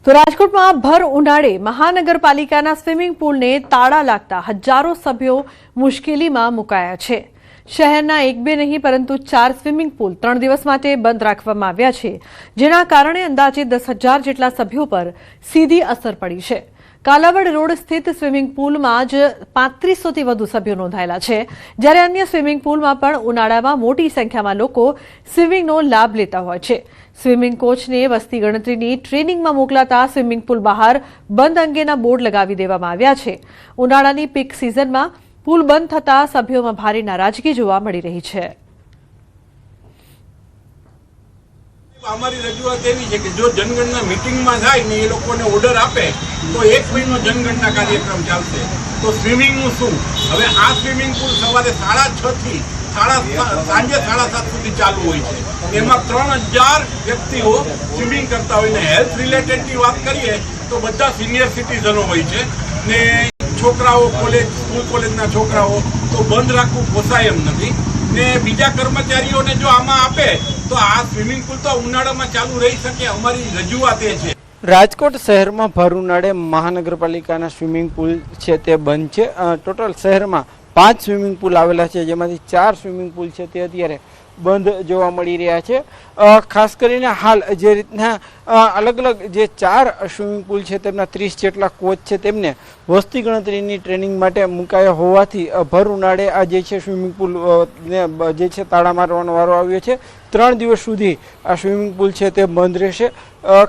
તો રાજકોટમાં ભર ઉનાળે મહાનગરપાલિકાના સ્વિમિંગ પુલને તાળા લાગતા હજારો સભ્યો મુશ્કેલીમાં મુકાયા છે। શહેરના એક બે નહીં પરંતુ 4 સ્વિમિંગ પુલ 3 દિવસ માટે બંધ રાખવામાં આવ્યા છે, જેના કારણે અંદાજે 10,000 જેટલા સભ્યો પર સીધી અસર પડી છે। કાલાવડ રોડ સ્થિત સ્વિમિંગ પુલમાં જ 3500થી વધુ સભ્યો નોંધાયેલા છે, જ્યારે અન્ય સ્વિમિંગ પુલમાં પણ ઉનાળામાં મોટી સંખ્યામાં લોકો સ્વિમિંગનો લાભ લેતા હોય છે। સ્વિમિંગ કોચને વસ્તી ગણતરીની ટ્રેનિંગમાં મોકલાતા સ્વિમિંગ પુલ બહાર બંધ અંગેના બોર્ડ લગાવી દેવામાં આવ્યા છે। ઉનાળાની પીક સિઝનમાં પુલ બંધ થતા સભ્યોમાં ભારે નારાજગી જોવા મળી રહી છે। અમારી રજૂઆત એવી છે કે જો જનગણના મીટિંગમાં જાય ને એ લોકોને ઓર્ડર આપે તો 1 મહિનો જનગણના કાર્યક્રમ ચાલશે। તો સ્વિમિંગનું શું? હવે આ સ્વિમિંગ પુલ સવારે 6:30 થી સાંજે 7:30 સુધી ચાલુ હોય છે। એમાં 3000 વ્યક્તિઓ સ્વિમિંગ કરતા હોય ને હેલ્થ રિલેટેડની વાત કરીએ તો બધા સિનિયર સિટીઝનો હોય છે ને છોકરાઓ સ્કૂલ કોલેજના છોકરાઓ તો બંધ રાખવું પોસાય એમ નથી ને બીજા કર્મચારીઓને જો આમાં આપે તો આ સ્વિમિંગ પુલ તો ઉનાળામાં ચાલુ રહી શકે। અમારી રજૂઆત એ છે। રાજકોટ શહેરમાં ભર ઉનાળે મહાનગરપાલિકાના સ્વિમિંગ પુલ છે તે બંધ છે। ટોટલ શહેરમાં 5 સ્વિમિંગ પુલ આવેલા છે, જેમાંથી 4 સ્વિમિંગ પુલ છે તે અત્યારે બંધ જોવા મળી રહ્યા છે। ખાસ કરીને હાલ જે રીતના અલગ અલગ જે 4 સ્વિમિંગ પુલ છે તેમના 30 જેટલા કોચ છે તેમને વસ્તી ગણતરીની ટ્રેનિંગ માટે મુકાયા હોવાથી ભર ઉનાળે આ જે છે સ્વિમિંગ પુલ ને જે છે તાળા મારવાનો વારો આવ્યો છે। 3 દિવસ સુધી આ સ્વિમિંગ પુલ છે તે બંધ રહેશે।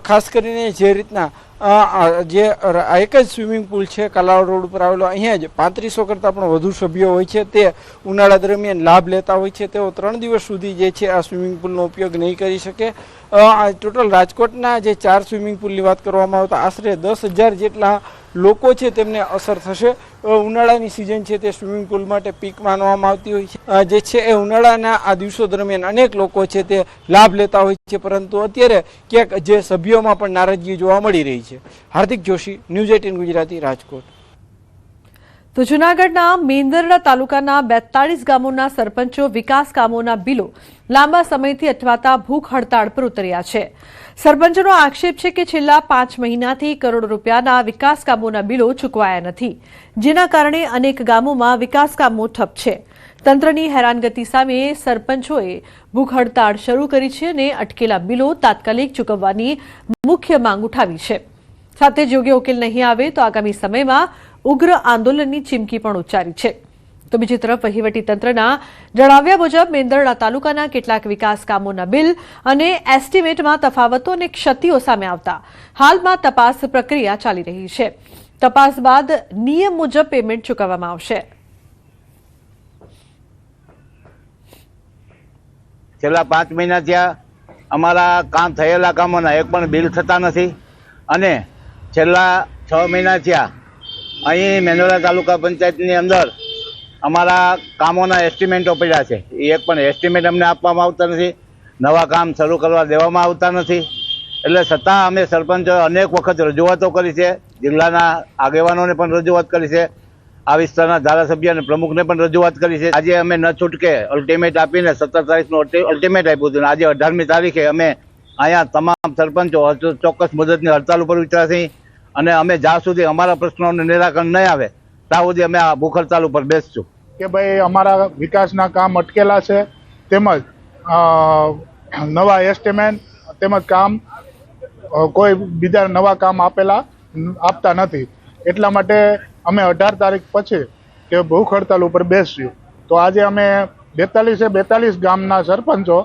ખાસ કરીને જે રીતના જે એક જ સ્વિમિંગ પુલ છે કાલાવડ રોડ ઉપર આવેલો, અહીંયા જ 3500 કરતાં પણ વધુ સભ્યો હોય છે તે ઉનાળા દરમિયાન લાભ લેતા હોય છે। તેઓ 3 દિવસ સુધી જે છે આ સ્વિમિંગ પુલનો ઉપયોગ નહીં કરી શકે। ટોટલ રાજકોટના જે 4 સ્વિમિંગ પુલની વાત કરવામાં આવે તો આશરે 10,000 જેટલા લોકો છે તેમને અસર થશે। ઉનાળાની સિઝન છે તે સ્વિમિંગ પુલ માટે પીક માનવામાં આવતી હોય છે, જે છે એ ઉનાળાના આ દિવસો દરમિયાન અનેક લોકો છે તે લાભ લેતા હોય છે, પરંતુ અત્યારે ક્યાંક જે સભ્યોમાં પણ નારાજગી જોવા મળી રહી છે। હાર્દિક જોશી, ન્યૂઝ 18 ગુજરાતી, રાજકોટ। તો જૂનાગઢના મેંદરડા તાલુકાના 42 ગામોના સરપંચો વિકાસ કામોના બિલો લાંબા સમયથી અટવાતા ભૂખ હડતાળ પર ઉતર્યા છે। સરપંચોનો આક્ષેપ છે કે છેલ્લા 5 મહિનાથી કરોડો રૂપિયાના વિકાસ કામોના બિલો ચૂકવાયા નથી, જેના કારણે અનેક ગામોમાં વિકાસ કામો ઠપ છે। તંત્રની હેરાનગતિ સામે સરપંચોએ ભૂખ હડતાળ શરૂ કરી છે અને અટકેલા બિલો તાત્કાલિક ચૂકવવાની મુખ્ય માંગ ઉઠાવી છે। સાથે જ યોગ્ય ઉકેલ નહીં આવે તો આગામી સમયમાં ઉગ્ર આંદોલનની ચીમકી પણ ઉચ્ચારી છે। તો બીજી તરફ વહીવટીતંત્રના જણાવ્યા મુજબ મેંદરડા તાલુકાના કેટલાક વિકાસ કામોના બિલ અને એસ્ટિમેટમાં તફાવતો અને ક્ષતિઓ સામે આવતા હાલમાં તપાસ પ્રક્રિયા ચાલી રહી છે। તપાસ બાદ નિયમ મુજબ પેમેન્ટ ચૂકવવામાં આવશે। છેલ્લા 5 મહિના થયા અમારા કામ થયેલા કામોના એક પણ બિલ થતા નથી અને છેલ્લા 6 મહિના થયા અહીં મેંદરડા તાલુકા પંચાયતની અંદર અમારા કામોના એસ્ટિમેટો પડ્યા છે। એ એક પણ એસ્ટિમેટ અમને આપવામાં આવતા નથી, નવા કામ શરૂ કરવા દેવામાં આવતા નથી। એટલે છતાં અમે સરપંચો અનેક વખત રજૂઆતો કરી છે, જિલ્લાના આગેવાનોને પણ રજૂઆત કરી છે, આ વિસ્તારના ધારાસભ્ય અને પ્રમુખને પણ રજૂઆત કરી છે। આજે અમે ન છૂટકે અલ્ટિમેટ આપીને 17 તારીખનું અલ્ટિમેટ આપ્યું હતું। આજે 18મી તારીખે અમે અહીંયા તમામ સરપંચો ચોક્કસ મુદતની હડતાલ ઉપર ઉતર્યા છીએ અને અમે જ્યાં સુધી અમારા પ્રશ્નોનું નિરાકરણ નહીં આવે ત્યાં સુધી અમે આ ભૂખ હડતાલ ઉપર બેસશું। કે ભાઈ અમારા વિકાસના કામ અટકેલા છે, તેમજ નવા એસ્ટિમેટ તેમજ કામ કોઈ બીજા નવા કામ આપતા નથી। એટલા માટે અમે 18 તારીખ પછી કે ભૂખ હડતાલ ઉપર બેસ્યું। તો આજે અમે 42 ગામના સરપંચો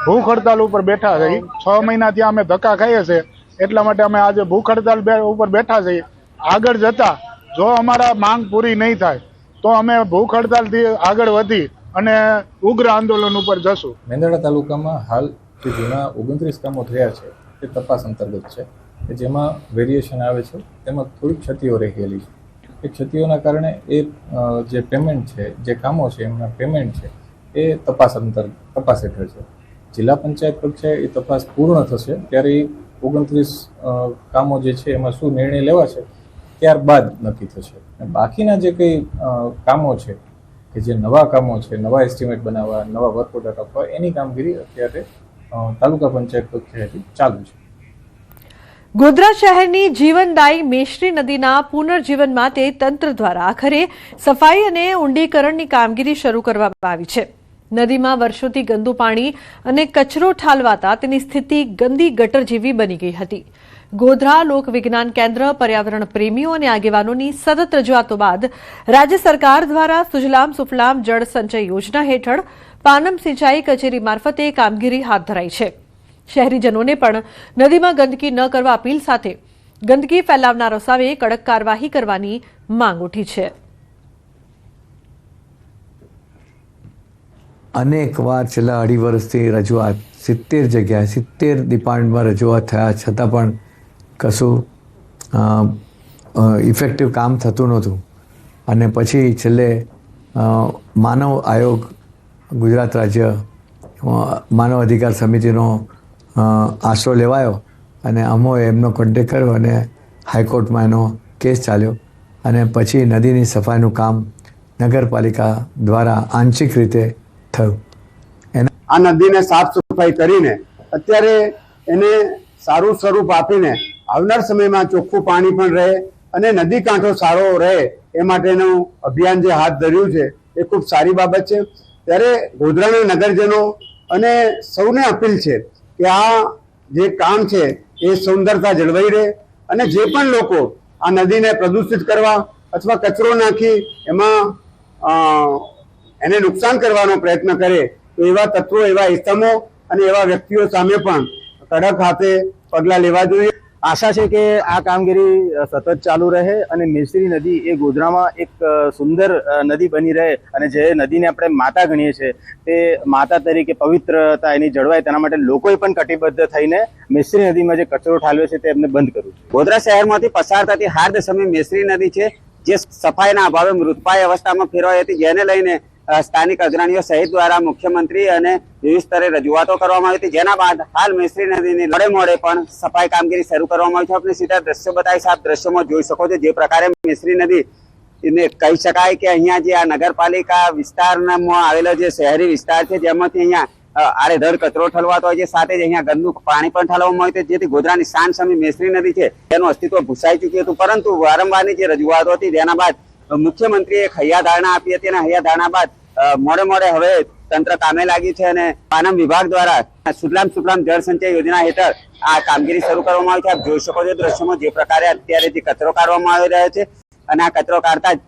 ભૂખ હડતાલ ઉપર બેઠા છીએ। 6 મહિનાથી અમે ધક્કા ખાઈએ છીએ, એટલા માટે અમે આજે ભૂખ હડતાલ ઉપર બેઠા છીએ। આગળ જતા જો અમારા માંગ પૂરી નહીં થાય તો અમે ભૂખ હડતાલથી આગળ વધી અને ઉગ્ર આંદોલન ઉપર જશું। મેંદરડા તાલુકામાં હાલ જે જૂના 29 કામો થયા છે તે તપાસ અંતર્ગત છે, કે જેમાં વેરિએશન આવે છે, તેમાં થોડીક ક્ષતિઓ રહેલી છે। એ ક્ષતિઓના કારણે એ જે પેમેન્ટ છે, જે કામો છે એમના પેમેન્ટ છે એ તપાસ હેઠળ છે। જિલ્લા પંચાયત કક્ષાએ એ તપાસ પૂર્ણ થશે ત્યારે 29 કામો જે છે એમાં શું નિર્ણય લેવા છે ત્યારબાદ નક્કી થશે। બાકીના જે કંઈ કામો છે કે જે નવા કામો છે, નવા એસ્ટિમેટ બનાવવા, નવા વર્ક ઓર્ડર આપવા, એની કામગીરી અત્યારે તાલુકા પંચાયત કક્ષાએથી ચાલુ છે। ગોધરા શહેરની જીવનદાયી મેશ્રી નદીના પુનર્જીવન માટે તંત્ર દ્વારા આખરે સફાઈ અને ઊંડીકરણની કામગીરી શરૂ કરવામાં આવી છે. નદીમાં વર્ષોથી ગંદુ પાણી અને કચરો ઠાલવાતા તેની સ્થિતિ ગંદી ગટર જેવી બની ગઈ હતી. ગોધરા લોક વિજ્ઞાન કેન્દ્ર, પર્યાવરણ પ્રેમીઓ અને આગેવાનોની સતત રજૂઆતો બાદ રાજ્ય સરકાર દ્વારા સુજલામ સુફલામ જળ સંચય યોજના હેઠળ પાનમ સિંચાઈ કચેરી મારફતે કામગીરી હાથ ધરાઈ છે. શહેરીજનોને પણ નદીમાં ગંદકી ન કરવા અપીલ સાથે ગંદકી ફેલાવનારો સામે કડક કાર્યવાહી કરવાની માંગ ઉઠી છે. અનેક વાર છેલ્લા 2.5 વર્ષથી રજૂઆત 70 જગ્યાએ 70 ડિપાર્ટમેન્ટમાં રજૂઆત થયા છતાં પણ કશું ઇફેક્ટિવ કામ થતું નહોતું. અને પછી છેલ્લે માનવ આયોગ, ગુજરાત રાજ્ય માનવ અધિકાર સમિતિનો આશરો લેવાયો અને અમોએ એમનો કોન્ટેક્ટ કર્યો અને હાઈકોર્ટમાં એનો કેસ ચાલ્યો અને પછી નદીની સફાઈનું કામ નગરપાલિકા દ્વારા આંશિક રીતે થયું. આ નદીને સાફ સફાઈ કરીને અત્યારે એને સારું સ્વરૂપ આપીને આવનાર સમયમાં ચોખ્ખું પાણી પણ રહે અને નદી કાંઠો સારો રહે એ માટેનું અભિયાન જે હાથ ધર્યું છે એ ખૂબ સારી બાબત છે. ત્યારે ગોધરાના નગરજનો અને સૌને અપીલ છે કે આ જે કામ છે એ સુંદરતા જળવાઈ રહે અને જે પણ લોકો આ નદીને પ્રદૂષિત કરવા અથવા કચરો નાખી એમાં એને નુકસાન કરવાનો પ્રયત્ન કરે તો એવા તત્વો, એવા ઇસમો અને એવા વ્યક્તિઓ સામે પણ કડક હાથે પગલાં લેવા જોઈએ. આશા છે કે આ કામગીરી સતત ચાલુ રહે અને મેશ્રી નદી એ ગોધરામાં એક સુંદર નદી બની રહે અને જે નદીને આપણે માતા ગણીએ છીએ તે માતા તરીકે પવિત્રતા એની જળવાય તેના માટે લોકોએ પણ કટિબદ્ધ થઈને મેશ્રી નદીમાં જે કચરો ઠાલવ્યો છે તે એમને બંધ કરવું. ગોધરા શહેરમાંથી પસાર થતી હાર્દ સમય મેશ્રી નદી છે જે સફાઈના અભાવે મૃતપાય અવસ્થામાં ફેરવાઈ હતી, જેને લઈને સ્થાનિક અગ્રણીઓ સહિત દ્વારા મુખ્યમંત્રી અને વિવિધ સ્તરે રજૂઆતો કરવામાં આવી હતી. જેના બાદ હાલ મેશ્રી નદીની મોડે પણ સફાઈ કામગીરી શરૂ કરવામાં આવી છે. આપણે સીધા દ્રશ્યો બતાવીશ. આપ દ્રશ્યોમાં જોઈ શકો છો જે પ્રકારે મેશ્રી નદી એને કહી શકાય કે અહીંયા જે આ નગરપાલિકા વિસ્તારમાં આવેલો જે શહેરી વિસ્તાર છે જેમાંથી અહીંયા આડેધડ કચરો ઠલવાતો હોય છે, સાથે જ અહીંયા ગંદુ પાણી પણ ઠલવામાં આવે છે, જેથી ગોધરાની શાન સામે મેશ્રી નદી છે તેનું અસ્તિત્વ ભૂસાઈ ચૂક્યું હતું. પરંતુ વારંવારની જે રજૂઆતો હતી તેના બાદ મુખ્યમંત્રીએ હૈયા ધારણા આપી હતી અને હૈયા ધારણા બાદ મોડે હવે તંત્ર કામે લાગ્યું છે અને પાનમ વિભાગ દ્વારા સુજલામ સુફલામ જળ સંચય યોજના હેઠળ આ કામગીરી શરૂ કરવામાં આવી છે. આપ જોઈ શકો છો દ્રશ્યોમાં જે પ્રકારે અત્યારે જે કચરો કાઢવામાં આવી રહ્યો છે અને આ કચરો કાઢતા જ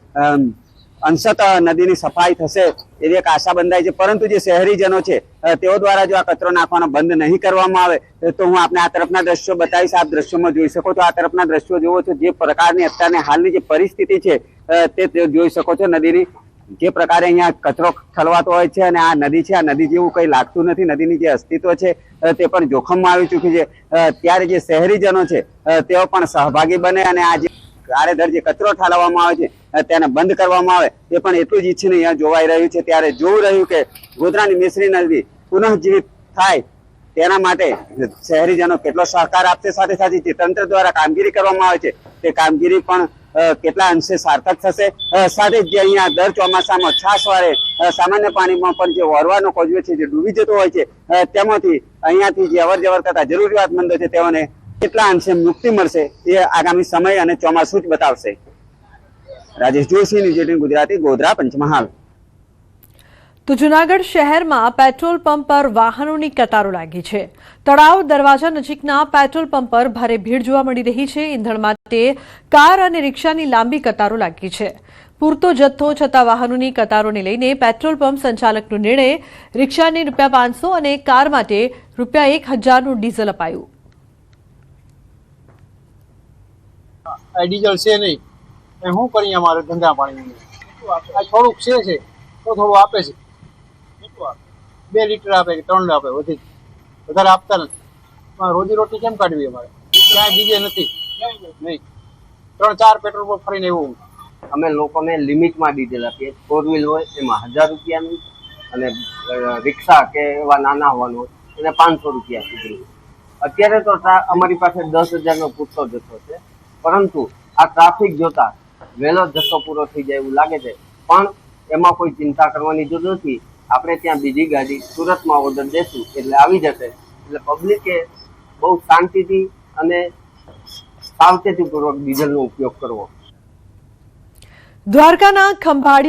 અંશત નદીની સફાઈ થશે એવી એક આશા બંધાય છે. પરંતુ જે શહેરીજનો છે તેઓ દ્વારા જો આ કચરો નાખવાનો બંધ નહીં કરવામાં આવે તો હું આપને આ તરફના દ્રશ્યો બતાવીશ. આપ દ્રશ્યોમાં જોઈ શકો છો, આ તરફના દ્રશ્યો જોવો છો જે પ્રકારની અત્યારની હાલની જે પરિસ્થિતિ છે તે જોઈ શકો છો. નદીની જે પ્રકારે અહીંયા કચરો ઠલવાતો હોય છે અને આ નદી છે, આ નદી જેવું કંઈ લાગતું નથી. નદીની જે અસ્તિત્વ છે તે પણ જોખમમાં આવી ચૂકી છે. ત્યારે જે શહેરીજનો છે તેઓ પણ સહભાગી બને અને આ જે આડેધડ જે કચરો ઠાલવવામાં આવે છે તેને બંધ કરવામાં આવે એ પણ એટલું જ ઈચ્છીને અહીંયા જોવાઈ રહ્યું છે. ત્યારે જોવું રહ્યું કે ગોધરાની મેશ્રી નદી પુનઃજીવિત થાય તેના માટે શહેરીજનો કેટલો સહકાર આપશે, સાથે સાથે જે તંત્ર દ્વારા કામગીરી કરવામાં આવે છે તે કામગીરી પણ કેટલા અંશે સાર્થક થશે. સાથે જ જે અહીંયા દર ચોમાસામાં છાસવારે સામાન્ય પાણીમાં પણ જે વરવાનો કોઝવે છે જે ડૂબી જતો હોય છે તેમાંથી અહીંયાથી જે અવર જવર કરતા જરૂરિયાતમંદો છે તેઓને કેટલા અંશે મુક્તિ મળશે એ આગામી સમય અને ચોમાસું જ બતાવશે. રાજેશ જોશી, ન્યૂઝ 18 ગુજરાતી, ગોધરા, પંચમહાલ. તો જૂનાગઢ શહેરમાં પેટ્રોલ પંપ પર વાહનોની કતારો લાગી છે. તળાવ દરવાજા નજીકના પેટ્રોલ પંપ પર ભારે ભીડ જોવા મળી રહી છે. ઈંધણ માટે કાર અને રિક્ષાની લાંબી કતારો લાગી છે. પૂરતો જથ્થો છતાં વાહનોની કતારોને લઈને પેટ્રોલ પંપ સંચાલકનો નિર્ણય. રિક્ષાને ₹500 અને કાર માટે ₹1000નું ડીઝલ અપાયું. ડીઝલ છે નહીં, શું કરીએ? અમારે ધંધા પાણી થોડુંક છે તો થોડું આપે છે. 2 લીટર આપે કે 3 આપે, વધારે આપતા નથી. રોજીરોટી કેમ કાઢવી? અમારે ક્યાંય ડીજે નથી, નહીં 3-4 પેટ્રોલ પંપ ફરીને એવું. અમે લોકોને લિમિટમાં ડીઝલ આપીએ. 4 વ્હીલ હોય એમાં 1000 રૂપિયાનું અને રિક્ષા કે એવા નાના હોવાનું હોય એને 500 રૂપિયા સુધી. અત્યારે તો અમારી પાસે 10,000નો પૂરતો જથ્થો છે, પરંતુ આ ટ્રાફિક જોતા વહેલો જથ્થો પૂરો થઈ જાય એવું લાગે છે. પણ એમાં કોઈ ચિંતા કરવાની જરૂર નથી. આપણે ત્યાં બીજી ગાડી સુરતમાં ઓર્ડર દેશું એટલે આવી જશે. એટલે પબ્લિકે બહુ શાંતિથી અને સાવચેતીપૂર્વક ડીઝલનો ઉપયોગ કરવો. દ્વારકાના ખંભાળી